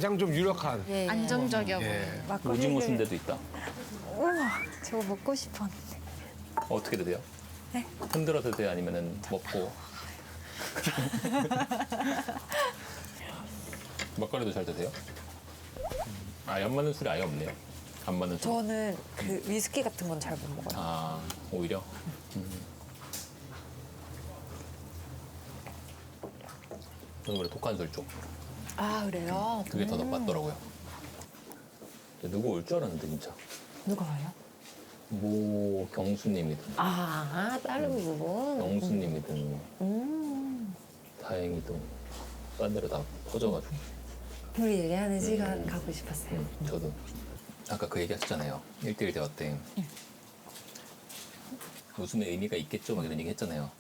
가장 좀 유력한. 예. 안정적이어 보여. 예. 오징어 순대도 있다. 우와, 저거 먹고 싶었는데. 어떻게 드세요? 네. 흔들어 드세요? 아니면은 먹고? 막걸리도 잘 드세요? 아, 연 맞는 술이 아예 없네요. 안 맞는 술. 저는 그 위스키 같은 건 잘 못 먹어요. 아, 오히려? 저는 원래 독한 술 쪽. 아, 그래요? 그게 더 맞더라고요. 누구 올 줄 알았는데, 진짜. 누가 와요? 뭐, 경수님이든, 아, 다른 부분? 영수님이든, 다행히도, 딴 데로 다 퍼져가지고. 우리 얘기하는 시간 가고 싶었어요. 저도. 아까 그 얘기 하셨잖아요. 1대1 대화 때. 웃음의 의미가 있겠죠? 막 이런 얘기 했잖아요.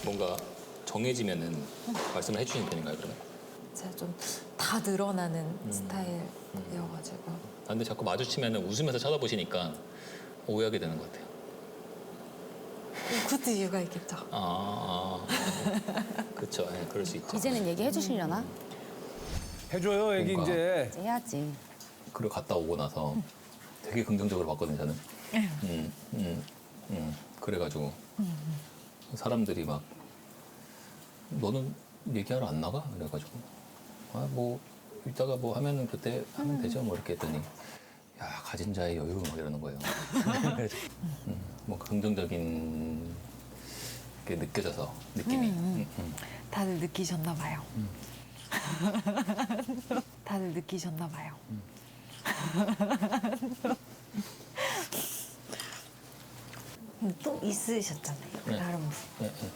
뭔가 정해지면은 말씀을 해주시는 편인가요, 그러면? 제가 좀 다 늘어나는 스타일이어가지고. 아, 근데 자꾸 마주치면은 웃으면서 쳐다보시니까 오해하게 되는 것 같아요. 그것도 이유가 있겠죠. 그쵸. 네, 그럴 수 있죠. 이제는 얘기해 주시려나? 해줘요, 애기 뭔가. 이제. 이제 해야지. 그리고 갔다 오고 나서 되게 긍정적으로 봤거든요, 저는. 그래가지고 사람들이 막 너는 얘기하러 안 나가? 그래가지고 아, 뭐 이따가 뭐 하면은 그때 하면 되죠, 뭐 이렇게 했더니 야, 가진 자의 여유 막 이러는 거예요. 그래서 뭐 긍정적인 게 느껴져서 느낌이. 다들 느끼셨나 봐요. 다들 느끼셨나 봐요. 또 있으셨잖아요. 네. 다른 분. 네, 네.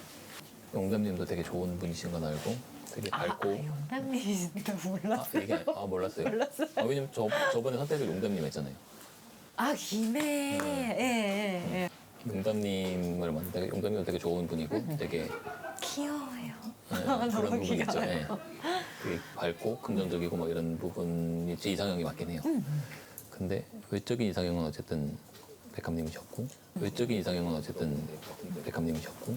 용담님도 되게 좋은 분이신 건 알고 되게 밝고. 용담님이신데 몰랐어요. 몰랐어요? 몰랐어요. 왜냐면 저번에 선택을 용담님 했잖아요. 아, 김해. 예. 용담님을 만나게 용담님도 되게 좋은 분이고 되게 귀여워요. 그런 너무 부분이 있죠. 귀여워요. 네. 되게 밝고 긍정적이고 막 이런 부분이 제 이상형이 맞긴 해요. 근데 외적인 이상형은 어쨌든 백합님이셨고 외적인 이상형은 어쨌든 백합님이셨고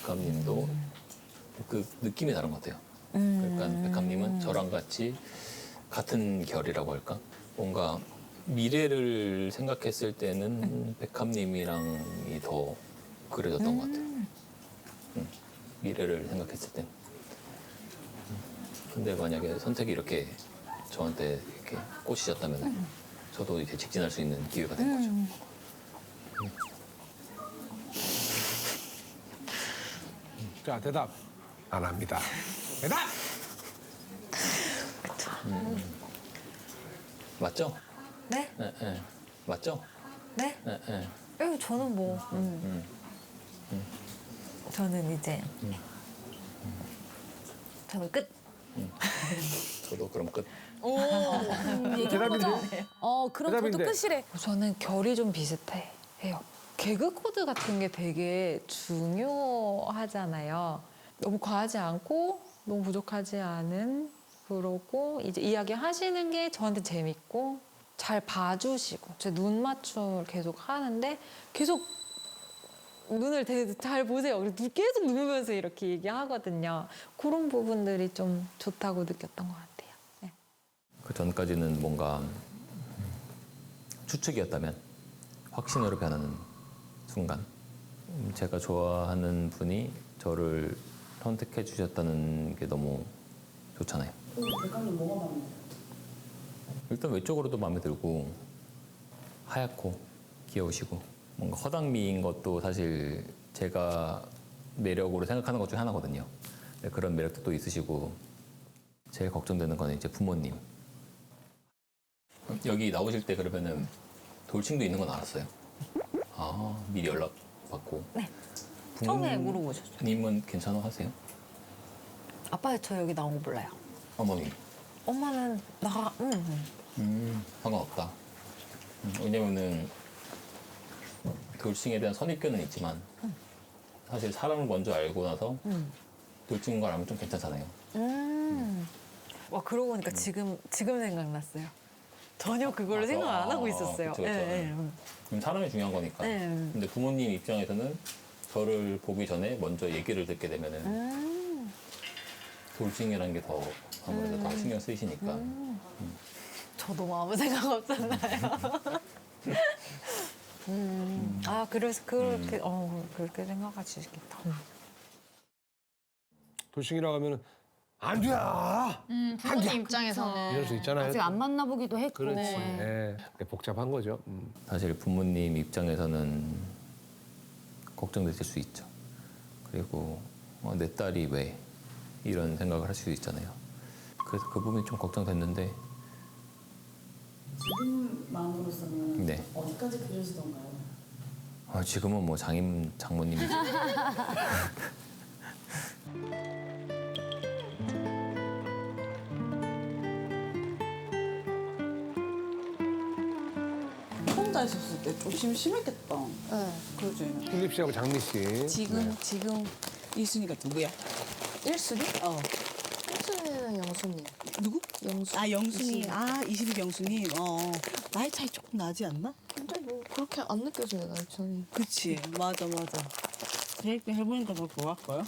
백합님도 그 느낌이 다른 것 같아요. 그러니까 백합님은 저랑 같이 같은 결이라고 할까? 뭔가 미래를 생각했을 때는 백합님이랑이 더 그려졌던 것 같아요. 미래를 생각했을 땐. 근데 만약에 선택이 이렇게 저한테 이렇게 꽂히셨다면 저도 이제 직진할 수 있는 기회가 된 거죠. 자, 대답. 안 합니다. 대답! 맞죠? 네? 네, 네. 맞죠? 네? 네, 네. 저는 뭐. 저는 이제. 저는 끝. 저도 그럼 끝. 대답인데? 그럼 저도 대답인데. 끝이래. 저는 결이 좀 비슷해요. 개그 코드 같은 게 되게 중요하잖아요. 너무 과하지 않고 너무 부족하지 않은 그러고 이제 이야기 하시는 게 저한테 재밌고 잘 봐주시고 제 눈 맞춤을 계속 하는데 계속 눈을 잘 보세요. 그래서 계속 누우면서 이렇게 얘기하거든요. 그런 부분들이 좀 좋다고 느꼈던 것 같아요. 네. 그 전까지는 뭔가 추측이었다면 확신으로 변하는 순간 제가 좋아하는 분이 저를 선택해 주셨다는 게 너무 좋잖아요. 백감님 뭐가 마음에 들어요? 일단 외적으로도 마음에 들고 하얗고 귀여우시고 뭔가 허당미인 것도 사실 제가 매력으로 생각하는 것 중에 하나거든요. 근데 그런 매력도 또 있으시고 제일 걱정되는 거는 이제 부모님. 여기 나오실 때 그러면은 돌싱도 있는 건 알았어요. 아, 미리 연락 받고. 네. 처음에 물어보셨죠. 부모님은 괜찮아 하세요? 아빠 저 여기 나온 거 몰라요. 어머니. 엄마는 상관없다. 왜냐면은 돌싱에 대한 선입견은 있지만 사실 사람을 먼저 알고 나서 돌싱인 걸 알면 좀 괜찮잖아요. 와, 그러고 보니까 지금 생각났어요. 전혀 그걸로 생각 안 하고 있었어요. 그쵸, 그쵸. 그럼 사람이 중요한 거니까. 네. 근데 부모님 입장에서는 저를 보기 전에 먼저 얘기를 듣게 되면은 돌싱이라는 게 더 아무래도 더 신경 쓰이시니까 저도 아무 생각 없잖아요. 아 그래서 그렇게 생각하시겠다. 돌싱이라고 하면은 안 돼. 부모님 입장에서는 이럴 수 있잖아요. 아직 안 만나보기도 했고. 그렇지. 네. 복잡한 거죠. 사실 부모님 입장에서는 걱정되실 수 있죠. 그리고 내 딸이 왜 이런 생각을 할 수 있잖아요. 그래서 그 부분이 좀 걱정됐는데 지금 마음으로서는 네. 어디까지 그려지던가요? 지금은 뭐 장모님이죠. 혼자 있었을 때 좀 심했겠다. 네. 그러지. 필립 씨하고 장미 씨. 지금 이순이가 누구야? 1순위? 어. 1순위는 영수님. 누구? 영수. 아 영순이. 아 22영순이. 나이 차이 조금 나지 않나? 근데 뭐 그렇게 안 느껴져요, 날짜는. 그치. 맞아. 계획 해보니까 더 좋았어요?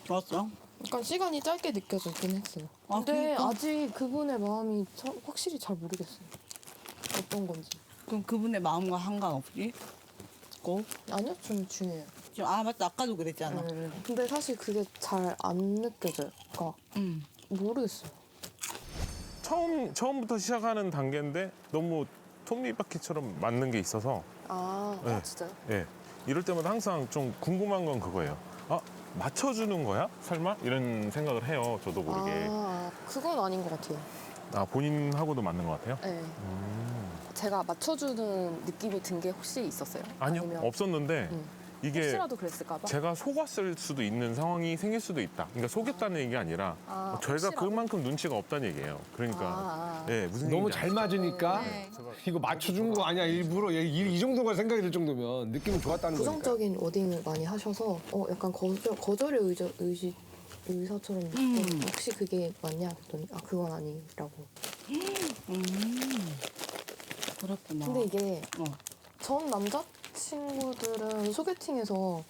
좋았어? 약간 시간이 짧게 느껴졌긴 했어요. 아, 근데 그러니까? 아직 그분의 마음이 확실히 잘 모르겠어요. 어떤 건지. 그럼 그분의 마음과 상관없이? 고? 아니요, 좀 중요해요. 아 맞다. 아까도 그랬잖아. 근데 사실 그게 잘 안 느껴져요. 그러니까 모르겠어요. 처음부터 시작하는 단계인데 너무 톱니바퀴처럼 맞는 게 있어서 네. 진짜요? 예 이럴 때마다 항상 좀 궁금한 건 그거예요. 맞춰주는 거야? 설마? 이런 생각을 해요. 저도 모르게. 그건 아닌 것 같아요. 본인하고도 맞는 것 같아요? 네. 제가 맞춰주는 느낌이 든 게 혹시 있었어요? 아니요. 아니면 없었는데 이게 혹시라도 그랬을까 봐? 제가 속았을 수도 있는 상황이 생길 수도 있다. 그러니까 속였다는 얘기가 아니라 저희가 혹시라도? 그만큼 눈치가 없다는 얘기예요. 그러니까 예, 무슨 너무 얘기인지 잘 맞으니까 이거 맞춰준 거 아니야 일부러 이 정도가 생각이 들 정도면 느낌은 좋았다는 거니까. 부정적인 워딩을 많이 하셔서 약간 거절의 의사처럼 느껴요. 혹시 그게 맞냐 했더니 그건 아니라고. 그렇구나. 근데 이게 어. 전 남자친구들은 소개팅에서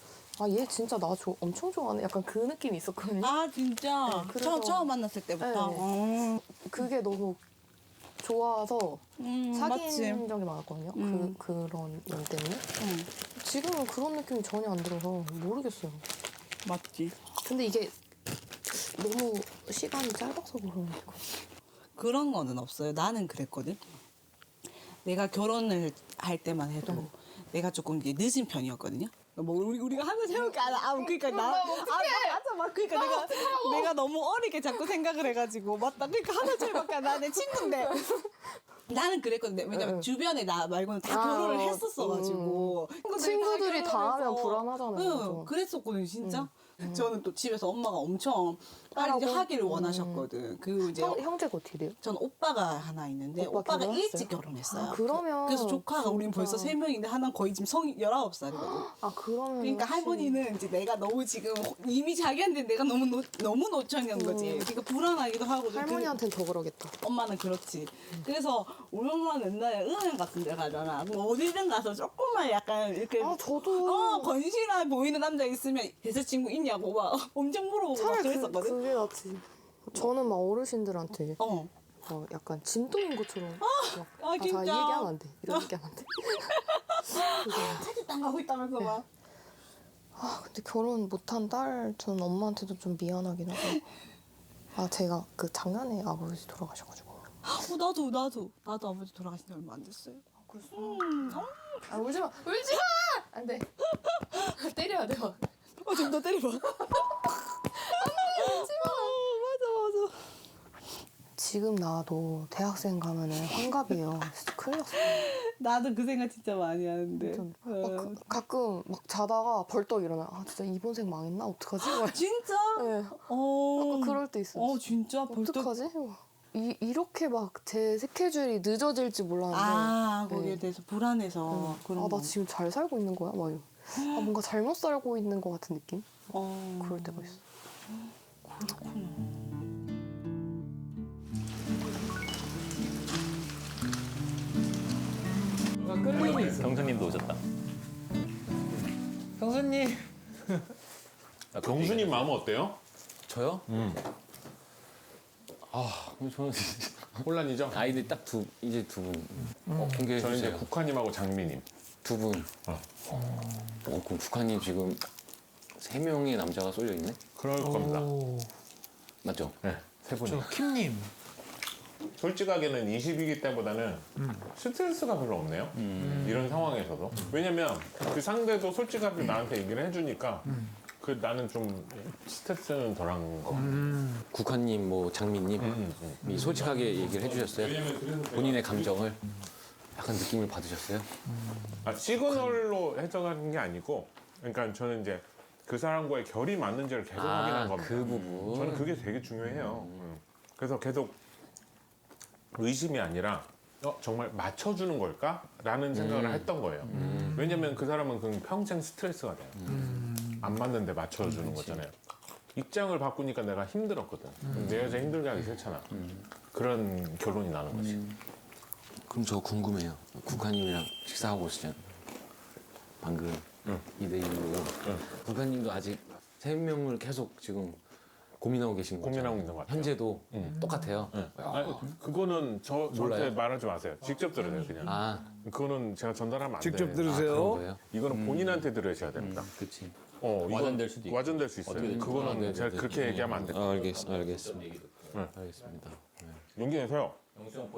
얘 진짜 나 엄청 좋아하네 약간 그 느낌이 있었거든요. 아 진짜. 네, 그래서- 처음 만났을 때부터. 네. 그게 너무 좋아서 사귄 맞지. 적이 많았거든요. 그런 연 때문에. 응, 지금은 그런 느낌이 전혀 안 들어서 모르겠어요. 맞지. 근데 이게 너무 시간이 짧아서 그런 거. 그런 거는 없어요. 나는 그랬거든. 내가 결혼을 할 때만 해도 내가 조금 이제 늦은 편이었거든요. 뭐 우리가 하면서 해볼게 그러니까 그러니까 내가 너무 어리게 자꾸 생각을 해가지고 맞다. 그러니까 하면서 해볼게 나내 친구인데. 나는 그랬거든요. 왜냐면 주변에 나 말고는 다 결혼을 했었어가지고 친구들이 다 하면 결혼해서 불안하잖아요. 응, 좀. 그랬었거든요, 진짜. 저는 또 집에서 엄마가 엄청 빨리 이제 하라고? 하기를 원하셨거든. 그 이제 형제가 어떻게 돼요? 전 오빠가 하나 있는데 오빠 오빠가 결혼했어요? 일찍 결혼했어요. 그러면 그래서 조카가 우린 벌써 진짜. 3명인데 하나는 거의 지금 19살이거든. 그러면 그러니까 할머니는 이제 내가 너무 지금 이미 자기한테 내가 너무 노처녀인 거지. 그러니까 불안하기도 하고. 좀 할머니한테는 더 그러겠다. 엄마는 그렇지. 그래서 우리 엄마는 옛날에 은행 같은 데 가잖아. 그럼 어디든 가서 조금만 약간 이렇게 저도 건실해 보이는 남자 있으면 여자친구 있냐고 막 엄청 물어보고 막 차라리 그랬었거든. 그게 낫지. 저는 막 어르신들한테 약간 진동인 것처럼 다 진짜? 얘기하면 안 돼. 이런 얘기하면 안 돼. 사진당 가고 있다면서 막. 근데 결혼 못한 딸 저는 엄마한테도 좀 미안하긴 하고. 제가 그 작년에 아버지 돌아가셔가지고. 나도 아버지 돌아가신 지 얼마 안 됐어요. 울지 마! 울지 마! 안 돼. 때려야 돼, 막. 좀 더 때려봐. 울지 마! 맞아. 지금 나도 대학생 가면은 환갑이에요. 진짜 큰일 났어. 나도 그 생각 진짜 많이 하는데. 가끔 막 자다가 벌떡 일어나. 진짜 이번 생 망했나? 어떡하지? 막. 진짜? 네. 어. 그럴 때 있어요. 진짜? 벌떡. 어떡하지? 이렇게 막 제 스케줄이 늦어질지 몰랐는데. 거기에 네. 대해서 불안해서. 그런 나 지금 잘 살고 있는 거야? 막 이러고. 뭔가 잘못 살고 있는 것 같은 느낌? 그럴 때가 있어. 경수님도 오셨다. 형수님. 경수님 마음은 어때요? 저요? 아, 저는 진짜 혼란이죠? 아이들 딱 이제 두 분. 공개해 저는 이제 주세요. 국화님하고 장미님. 두 분. 그럼 국화님 지금 3명의 남자가 쏠려 있네? 그럴 겁니다. 맞죠? 네, 세 분이. 킴님. 솔직하게는 20이기 때보다는 스트레스가 별로 없네요. 이런 상황에서도. 왜냐면 그 상대도 솔직하게 나한테 얘기를 해주니까 그 나는 좀 스트레스는 덜한 거. 국화님, 뭐 장미님이 솔직하게 얘기를 해주셨어요. 본인의 감정을 약간 느낌을 받으셨어요? 아, 시그널로 해석하는 게 아니고, 그러니까 저는 이제 그 사람과의 결이 맞는지를 계속 확인한 겁니다. 그 부분. 저는 그게 되게 중요해요. 그래서 계속 의심이 아니라 정말 맞춰주는 걸까? 라는 생각을 했던 거예요. 왜냐면 그 사람은 그 평생 스트레스가 돼요. 안 맞는데 맞춰주는 거잖아요. 입장을 바꾸니까 내가 힘들었거든. 내 여자 힘들게 하기 싫잖아. 그런 결론이 나는 거지. 그럼 저 궁금해요. 국화님이랑 식사하고 오시잖아요. 방금 2대1로. 국화님도 아직 3명을 계속 지금 고민하고 계신 거죠? 고민하고 있는 것 같아요. 현재도 똑같아요. 아니, 그거는 저한테 몰라요? 말하지 마세요. 직접 들으세요, 그냥. 아, 그거는 제가 전달하면 안 돼요. 직접 그런 들으세요. 거예요? 이거는 본인한테 들으셔야 됩니다. 그치. 이건 와전될 수도 있고. 와전될 수 있어요. 어떻게 될지 그거는 모르겠는데. 제가 그렇게 얘기하면 안 돼요. 알겠습니다. 네. 알겠습니다. 용기 내세요.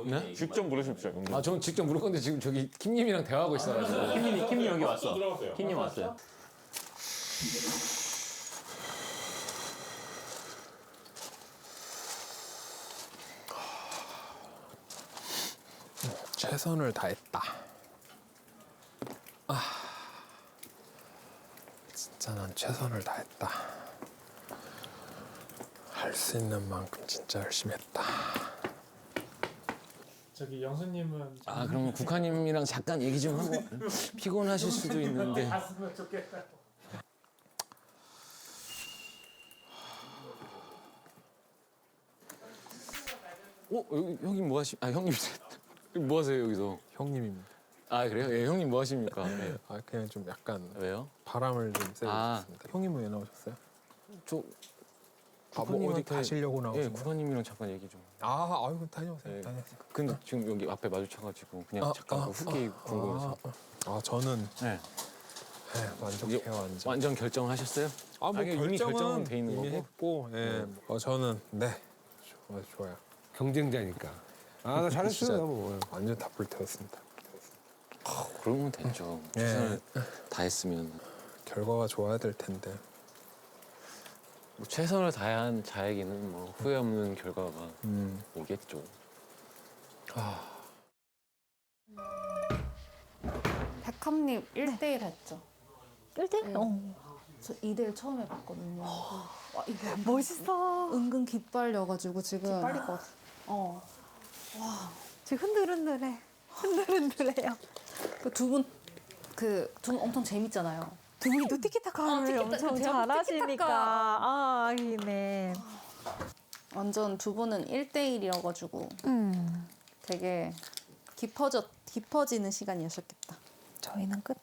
네? 직접 물으십시오. 용기. 아, 저는 직접 물을 건데 지금 저기 킴님이랑 대화하고 있어가지고. 킴님 여기 왔어. 들어가세요. 킴님 왔어요. 최선을 다했다. 진짜 난 최선을 다했다. 할 수 있는 만큼 진짜 열심히 했다. 저기 영수님은 아, 그럼 국화님이랑 잠깐 얘기 좀 하고 피곤하실 수도 있는데. 갔으면 좋겠다. 여기 형님 뭐 형님 뭐 하세요 여기서? 형님입니다. 아, 그래요? 예, 형님 뭐 하십니까? 네. 그냥 좀 약간 왜요? 바람을 좀 쐬고 아. 있습니다. 형님은 왜 나오셨어요? 저 뭐 어디 가시려고 예, 나오신 거예요? 국화님이랑 잠깐 얘기 좀. 아이고 다녀오세요. 네. 다녀오세요. 근데 지금 여기 앞에 마주쳐가지고 그냥 잠깐 그 후기 궁금해서. 저는 네. 만족해요 완전. 완전 결정하셨어요? 뭐 아니, 이미 결정은 돼 있는 이미 거고? 했고, 저는 좋아요. 경쟁자니까. 아, 나 잘했어요. 진짜 뭐. 완전 다 불태웠습니다. 그러면 됐죠. 예. 최선을 다했으면. 결과가 좋아야 될 텐데. 뭐 최선을 다한 자에게는 뭐 후회 없는 결과가 오겠죠. 백합님 1대1 했죠? 1대1? 저 2대1 처음 해봤거든요. 와, 이거 멋있어. 은근 기빨려가지고 지금. 빨릴 것 같아. 지금 흔들흔들해. 흔들흔들해요. 두 분 엄청 재밌잖아요. 두 분이 티키타카를 엄청 잘하시니까. 네. 완전 두 분은 1대1이어가지고 되게 깊어지는 시간이었겠다. 저희는 끝.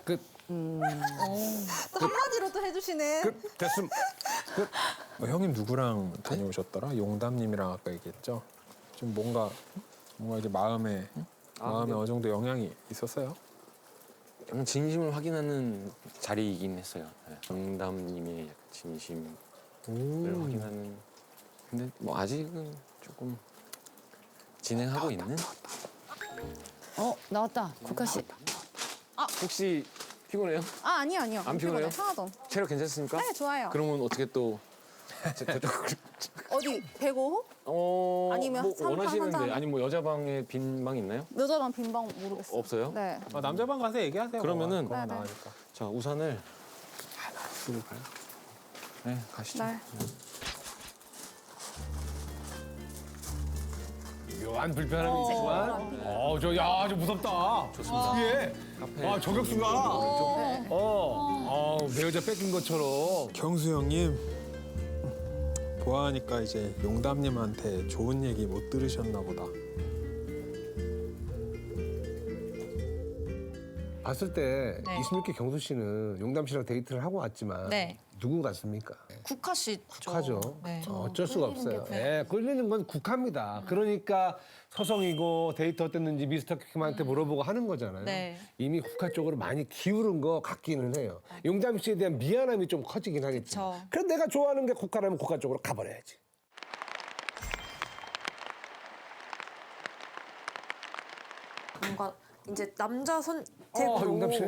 끝. 한마디로 또 해주시네. 끝. 됐음. 형님 누구랑 다녀오셨더라? 용담님이랑 아까 얘기했죠. 좀 뭔가 이제 마음에 어느 정도 영향이 있었어요? 그냥 진심을 확인하는 자리이긴 했어요. 네. 정담님의 진심을 확인하는. 근데 뭐 아직은 조금 진행하고 있는? 나왔다. 국화씨. 혹시 피곤해요? 아니요. 안 피곤해요? 하나도. 체력 괜찮습니까? 네, 좋아요. 그러면 어떻게 또 어디 105호? 아니면 뭐 삼 원하시는데 한 아니 뭐 여자 방에 빈 방 있나요? 여자방 빈방 모르겠어요. 없어요? 네. 남자방 가서 얘기하세요. 그러면은 그거 네. 나가니까. 자, 우산을 쓰고 가요. 네, 가시죠. 네. 묘한 불편함이 있지만. 저 무섭다. 좋습니다. 예. 카페 저격수가. 내 여자 뺏긴 것처럼. 경수 형님 보아하니까 이제 용담님한테 좋은 얘기 못 들으셨나 보다. 봤을 때 26기 경수 씨는 용담 씨랑 데이트를 하고 왔지만 네. 누구 같습니까? 국화 씨죠. 국화죠. 네. 어쩔 수가 없어요. 예, 끌리는 건 국화입니다. 그러니까 서성이고 데이트 어땠는지 미스터 킴한테 물어보고 하는 거잖아요. 네. 이미 국화 쪽으로 많이 기울은 거 같기는 해요. 용담 씨에 대한 미안함이 좀 커지긴 하겠죠. 그쵸. 그럼 내가 좋아하는 게 국화라면 국화 쪽으로 가버려야지. 뭔가 이제 남자 선택으로 용담 씨.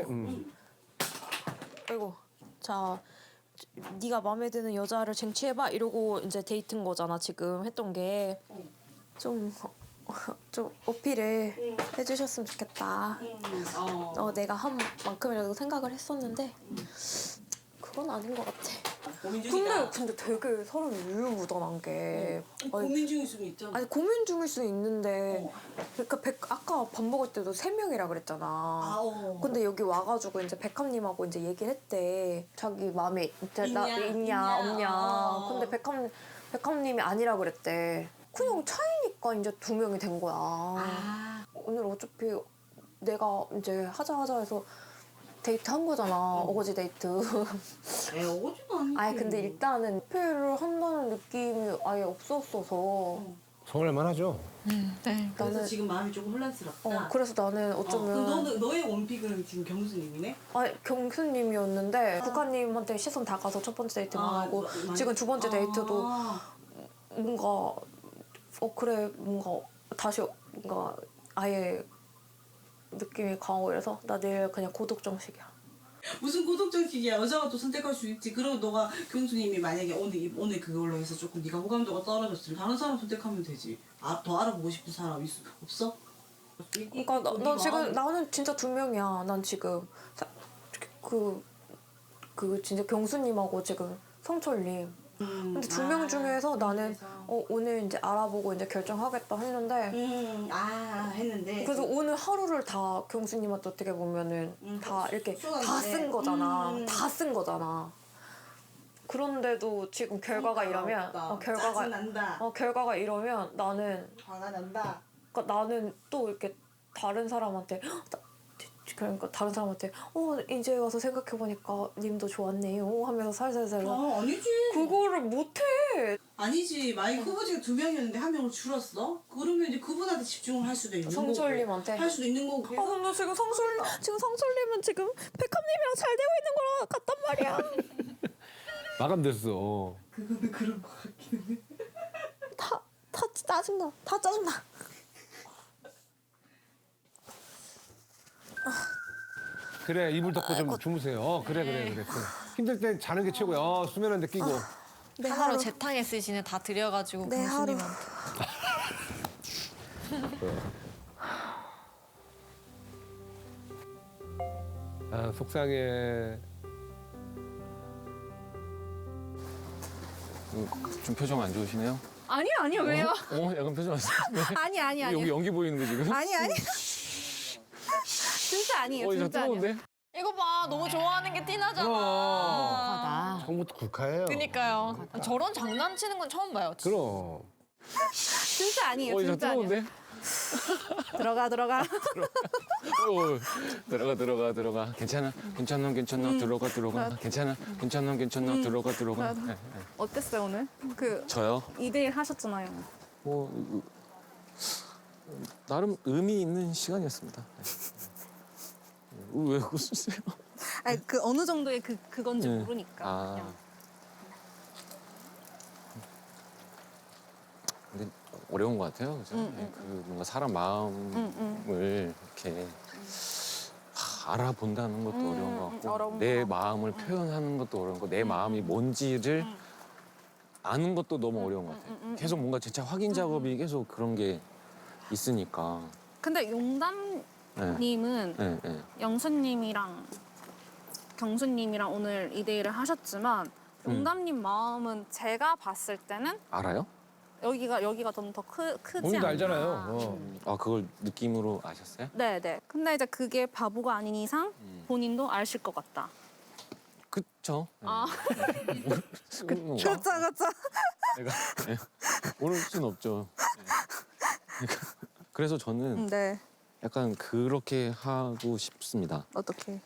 아이고 자 네가 마음에 드는 여자를 쟁취해봐 이러고 이제 데이트인 거잖아 지금 했던 게 좀 어필을 해주셨으면 좋겠다. 내가 한 만큼이라도 생각을 했었는데 그건 아닌 것 같아. 근데 되게 사람이 유유무던한 게 고민 중일 수는 있잖아. 아니 고민 중일 수 있는데 그러니까 아까 밥 먹을 때도 3명이라 그랬잖아. 근데 여기 와가지고 이제 백합님하고 이제 얘기를 했대. 자기 마음에 있냐 없냐. 근데 백합님이 아니라 그랬대. 그냥 차이니까 이제 2명이 된 거야. 오늘 어차피 내가 이제 하자 해서 데이트 한 거잖아. 어거지 데이트. 어거지도 아니지. 아니 근데 일단은 어필을 한다는 느낌이 아예 없었어서 서운할만 하죠. 네. 그래서 지금 마음이 조금 혼란스럽다. 그래서 나는 어쩌면 그럼 너의 원픽은 지금 경수님이네? 아니 경수님이었는데 국가님한테 시선 다 가서 첫 번째 데이트만 하고 지금 두 번째 데이트도 뭔가 그래 뭔가 다시 뭔가 아예 느낌이 강하고 이래서 나 내일 그냥 고독 정식이야. 무슨 고독정식이야. 여자가 또 선택할 수 있지. 그럼 너가 경수님이 만약에 오늘 그걸로 해서 조금 네가 호감도가 떨어졌으면 다른 사람 선택하면 되지. 더 알아보고 싶은 사람 없어? 그러니까 나 지금 나는 진짜 2명이야. 난 지금 그 진짜 경수님하고 지금 성철님. 근데 2명 중에서 나는 오늘 이제 알아보고 이제 결정하겠다 했는데 했는데 그래서 오늘 하루를 다 경수님한테 어떻게 보면은 다 이렇게 다 쓴 거잖아. 다 쓴 거잖아. 그런데도 지금 결과가 이러면 결과가 이러면 나는 화가 난다. 그러니까 나는 또 이렇게 다른 사람한테 그러니까 다른 사람한테 이제 와서 생각해보니까 님도 좋았네요 하면서 살살살 아니지. 그거를 못해. 아니지. 만약 후보지가 2명이었는데 1명을 줄었어? 그러면 이제 그분한테 집중을 할 수도 있는 거고. 성철님한테 할 수도 있는 거고. 근데 지금 성철님은 지금 백합님이랑 잘 되고 있는 거랑 같단 말이야. 마감됐어. 그거는 그런 거 같긴 해. 다 짜증나. 다 짜증나. 그래 이불 덮고 좀 주무세요. 그래. 힘들 땐 자는 게 최고야. 수면 안대 끼고. 하루 재탕에 쓰시는 다 드려가지고 내 하루. 교수님한테. 속상해. 좀 표정 안 좋으시네요? 아니요 왜요? 약간 표정 안 좋으시네. 아니 여기 연기 보이는데 지금? 아니 진짜 아니에요. 이거 진짜 아니에요. 뜨거운데? 이거 봐, 너무 좋아하는 게 티나잖아. 처음부터 국화예요. 그니까요. 저런 장난치는 건 처음 봐요. 그럼. 진짜 아니에요. 이거 진짜 아니에요. 뜨거운데? 들어가. 들어가. 괜찮아. 들어가. 괜찮아. 들어가. 네. 어땠어요 오늘? 저요? 2대1 하셨잖아요. 나름 의미 있는 시간이었습니다. 왜 웃으세요? 아니 어느 정도의 그건지 모르니까. 그냥. 근데 어려운 것 같아요. 그죠? 그 뭔가 사람 마음을 이렇게 알아본다는 것도 어려운 것 같고 어려운 내 거. 마음을 표현하는 것도 어려운 거, 내 마음이 뭔지를 아는 것도 너무 어려운 것 같아요. 계속 뭔가 진짜 확인 작업이 계속 그런 게 있으니까. 근데 용담님은 네. 영수님이랑 경수님이랑 오늘 2대1을 하셨지만 용담님 마음은 제가 봤을 때는 알아요? 여기가 좀 더 크지 본인도 않나. 알잖아요. 그걸 느낌으로 아셨어요? 네네. 근데 이제 그게 바보가 아닌 이상 본인도 아실 것 같다. 그쵸. 그쵸. 내가 모를 순 없죠. 그래서 저는 네. 약간 그렇게 하고 싶습니다. 어떻게?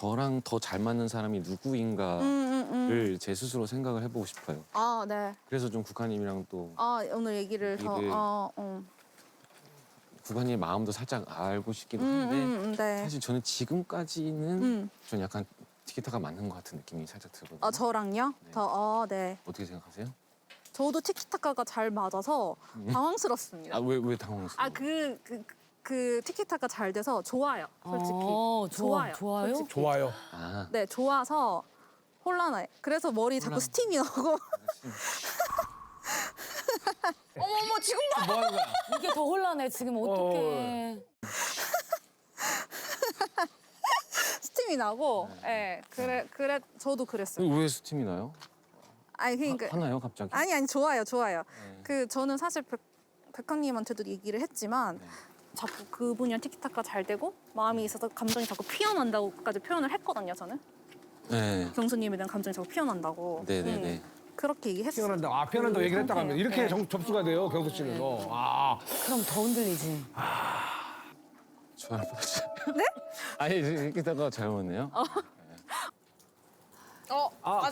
저랑 더 잘 맞는 사람이 누구인가를 제 스스로 생각을 해보고 싶어요. 아, 네. 그래서 좀 국화님이랑 또 아, 오늘 얘기를 더. 얘기를- 어. 국화님 마음도 살짝 알고 싶기도 한데 네. 사실 저는 지금까지는 음. 전 약간 티키타카 맞는 것 같은 느낌이 살짝 들거든요. 아, 저랑요? 네. 네. 어떻게 생각하세요? 저도 티키타카가 잘 맞아서 당황스럽습니다. 왜 당황스러워요? 그 티키타카 잘 돼서 좋아요, 솔직히. 좋아요. 솔직히. 좋아요. 아, 네, 좋아서 혼란해. 그래서 머리 자꾸 스팀이 나고. 어머머 지금 봐. 뭐 하는 거야? 이게 더 혼란해. 지금 어떡해. 스팀이 나고. 예. 그래 저도 그랬어요. 왜 스팀이 나요? 아니 그러니까 하나요 갑자기? 아니 좋아요. 네. 저는 사실 백합님한테도 얘기를 했지만 네. 자꾸 그분이랑 티키타카 잘 되고 마음이 있어서 감정이 자꾸 피어난다고까지 표현을 했거든요. 저는 네. 경수님에 대한 감정이 자꾸 피어난다고. 네네네. 그렇게 얘기했어요. 피어난다고 얘기를 했다고 하면 이렇게 네. 접수가 돼요, 경수 씨는. 그럼 더 흔들리지. 좋아요. 네? 아니 티키타카 잘못네요.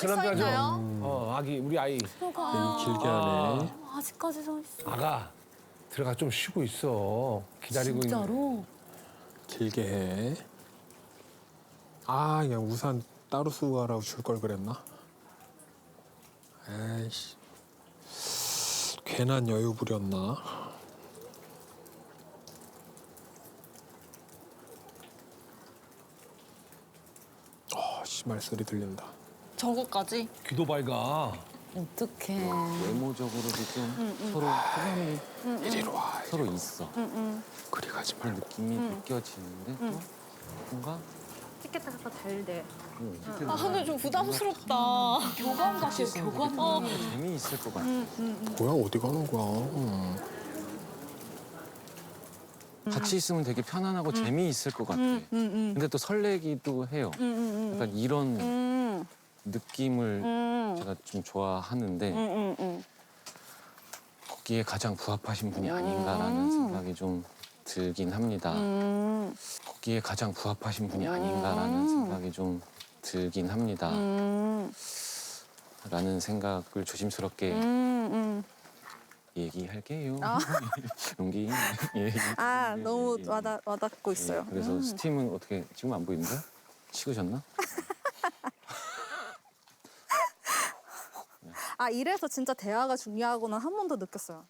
그 남자죠? 아기, 우리 아이. 길게 하네. 아직까지 서 있어. 아가, 들어가 좀 쉬고 있어. 기다리고 있는. 진짜로? 길게 해. 아, 그냥 우산 따로 쓰고 가라고 줄 걸 그랬나? 에이씨. 괜한 여유 부렸나? 씨발 소리 들린다. 저거까지? 귀도 밝아. 어떡해. 외모적으로도 좀 서로 호감이 이리로 와. 서로 있어. 그리 가지 그런 말고. 느낌이 느껴지는데 또 뭔가 티키타카 잘 돼. 아 근데 좀 부담스럽다. 교감 같아요, 교감. 재미있을 것 같아. 뭐야, 어디 가는 거야? 같이 있으면 되게 편안하고 재미있을 것 같아. 근데 또 설레기도 해요. 약간 이런 느낌을 제가 좀 좋아하는데 거기에 가장 부합하신 분이 아닌가라는 생각이 좀 들긴 합니다. 거기에 가장 부합하신 분이 아닌가라는 생각이 좀 들긴 합니다. 라는 생각을 조심스럽게 얘기할게요. 용기. 아 너무 와닿고 있어요. 그래서 스팀은 어떻게 지금 안 보이는가? 식으셨나? 아 이래서 진짜 대화가 중요하구나 한 번 더 느꼈어요.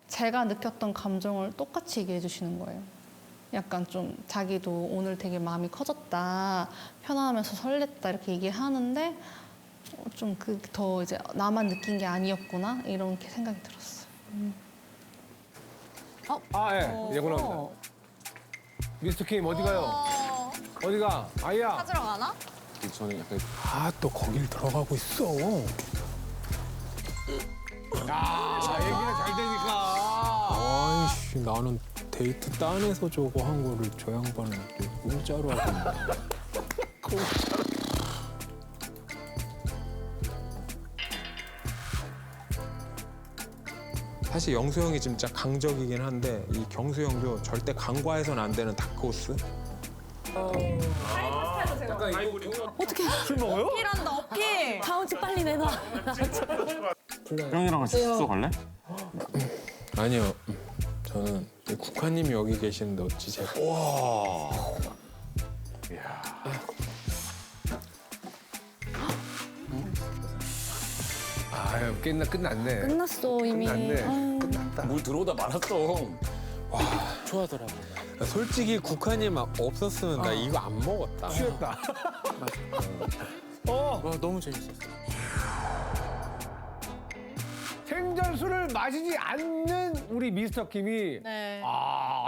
제가 느꼈던 감정을 똑같이 얘기해 주시는 거예요. 약간 좀 자기도 오늘 되게 마음이 커졌다, 편안하면서 설렜다 이렇게 얘기하는데 좀 그 더 이제 나만 느낀 게 아니었구나 이런 생각이 들었어요. 예, 예고나옵니다. 미스터 킴 어디 가요? 어디 가? 아이야. 찾으러 가나? 저는 약간 아, 또 거길 들어가고 있어. 얘기가 잘 되니까. 아이씨, 나는 데이트 딴에서 저거 한 거를 저 양반은 또 공짜로 하고 있네. 사실 영수 형이 진짜 강적이긴 한데 이 경수 형도 절대 간과해서는 안 되는 다크호스. 어떡해. 술 먹어요? 어필한다 어필. 다음 주 빨리 내놔. 형이랑 같이 숙소 갈래? 아니요. 저는 이 국화님이 여기 계시는데 어찌 제가. 아유, 끝났네. 끝났어, 이미. 끝났네. 끝났다. 물 들어오다 말았어. 좋아하더라고. 솔직히 국화님 없었으면 나 이거 안 먹었다. 취했다. 와, 너무 재밌었어. 생전술을 마시지 않는 우리 미스터 킴이 네.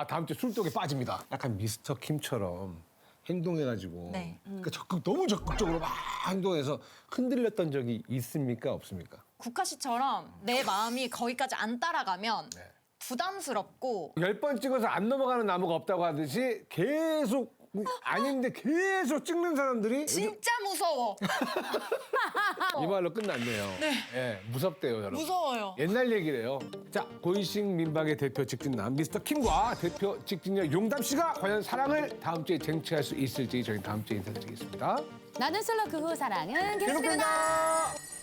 다음 주에 술독에 빠집니다. 약간 미스터 킴처럼 행동해가지고 네. 그러니까 너무 적극적으로 막 행동해서 흔들렸던 적이 있습니까 없습니까? 국화 씨처럼 내 마음이 거기까지 안 따라가면 부담스럽고 10번 찍어서 안 넘어가는 나무가 없다고 하듯이 계속 아닌데 계속 찍는 사람들이 진짜 무서워. 이 말로 끝났네요. 네. 무섭대요, 여러분. 무서워요. 옛날 얘기래요. 자, 고인식 민박의 대표 직진남 미스터 킴과 대표 직진녀 용담 씨가 과연 사랑을 다음 주에 쟁취할 수 있을지 저희 다음 주에 인사드리겠습니다. 나는 솔로 그후 사랑은 계속됩니다. 계속됩니다.